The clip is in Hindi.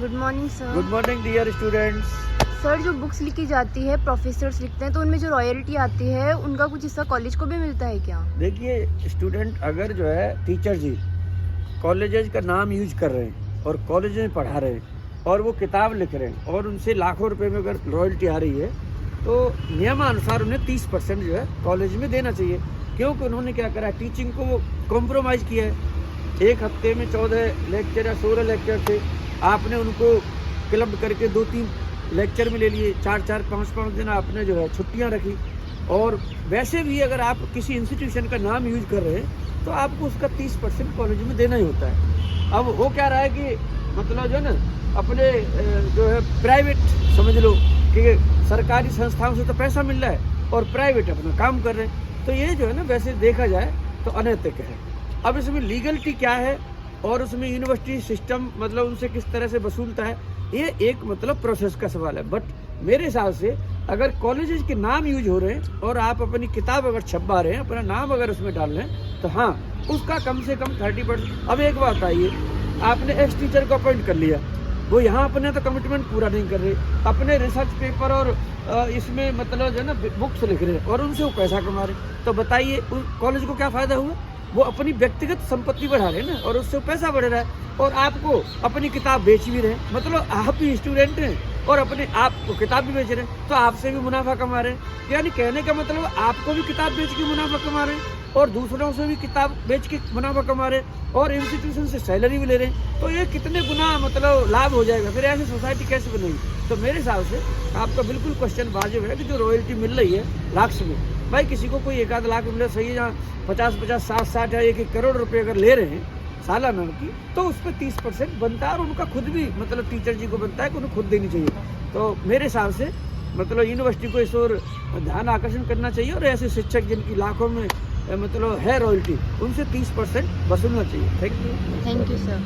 Good morning sir. Good morning dear students. Sir, जो बुक्स लिखी जाती है, प्रोफेसर्स लिखते हैं, तो उनमें जो रॉयल्टी आती है उनका कुछ हिस्सा कॉलेज को भी मिलता है क्या? देखिए स्टूडेंट, अगर जो है टीचर जी कॉलेजेस का नाम यूज कर रहे हैं और कॉलेज में पढ़ा रहे हैं और वो किताब लिख रहे हैं और उनसे लाखों रुपए में अगर रॉयल्टी आ रही है तो नियमानुसार उन्हें 30% जो है कॉलेज में देना चाहिए। क्योंकि उन्होंने क्या करा है, टीचिंग को कॉम्प्रोमाइज़ किया है। एक हफ्ते में 14 लेक्चर या 16 लेक्चर थे, आपने उनको क्लब करके 2-3 लेक्चर में ले लिए, 4-4 5-5 दिन आपने जो है छुट्टियां रखी। और वैसे भी अगर आप किसी इंस्टीट्यूशन का नाम यूज कर रहे हैं तो आपको उसका 30% कॉलेज में देना ही होता है। अब वो क्या रहा है कि मतलब जो है ना, अपने जो है प्राइवेट समझ लो कि सरकारी संस्थाओं से तो पैसा मिल रहा है और प्राइवेट अपना काम कर रहे हैं, तो ये जो है ना वैसे देखा जाए तो अनैतिक है। अब इसमें लीगलिटी क्या है और उसमें यूनिवर्सिटी सिस्टम मतलब उनसे किस तरह से वसूलता है, ये एक मतलब प्रोसेस का सवाल है। बट मेरे हिसाब से अगर कॉलेजेस के नाम यूज हो रहे हैं और आप अपनी किताब अगर छपवा रहे हैं, अपना नाम अगर उसमें डाल रहे हैं, तो हाँ उसका कम से कम 30%। अब एक बात आइए, आपने एक्स टीचर को अपॉइंट कर लिया, वो यहाँ अपने तो कमिटमेंट पूरा नहीं कर रहे, अपने रिसर्च पेपर और इसमें मतलब जो है ना बुक्स लिख रहे हैं और उनसे वो पैसा कमा रहे, तो बताइए कॉलेज को क्या फ़ायदा हुआ? वो अपनी व्यक्तिगत संपत्ति बढ़ा रहे हैं ना और उससे पैसा बढ़ रहा है और आपको अपनी किताब बेच भी रहे हैं। मतलब आप भी स्टूडेंट हैं और अपने आप को किताब भी बेच रहे हैं, तो आपसे भी मुनाफा कमा रहे हैं। यानी कहने का मतलब आपको भी किताब बेच के मुनाफा कमा रहे हैं और दूसरों से भी किताब बेच के मुनाफा कमा रहे हैं और इंस्टीट्यूशन से सैलरी भी ले रहे हैं, तो ये कितने गुना मतलब लाभ हो जाएगा। फिर ऐसी सोसाइटी कैसे बनेगी? तो मेरे हिसाब से आपका बिल्कुल क्वेश्चन वाजिब है कि जो रॉयल्टी मिल रही है लाख्स में, भाई किसी को कोई 1-8 लाख मिले सही है, जहाँ 50-50 60-60 या 1-1 करोड़ रुपए अगर ले रहे हैं सालाना की, तो उस पर 30% बनता है और उनका खुद भी मतलब टीचर जी को बनता है कि उन्हें खुद देनी चाहिए। तो मेरे हिसाब से मतलब यूनिवर्सिटी को इस ओर ध्यान आकर्षण करना चाहिए और ऐसे शिक्षक जिनकी लाखों में मतलब है रॉयल्टी, उनसे 30% वसूलना चाहिए। Thank you sir.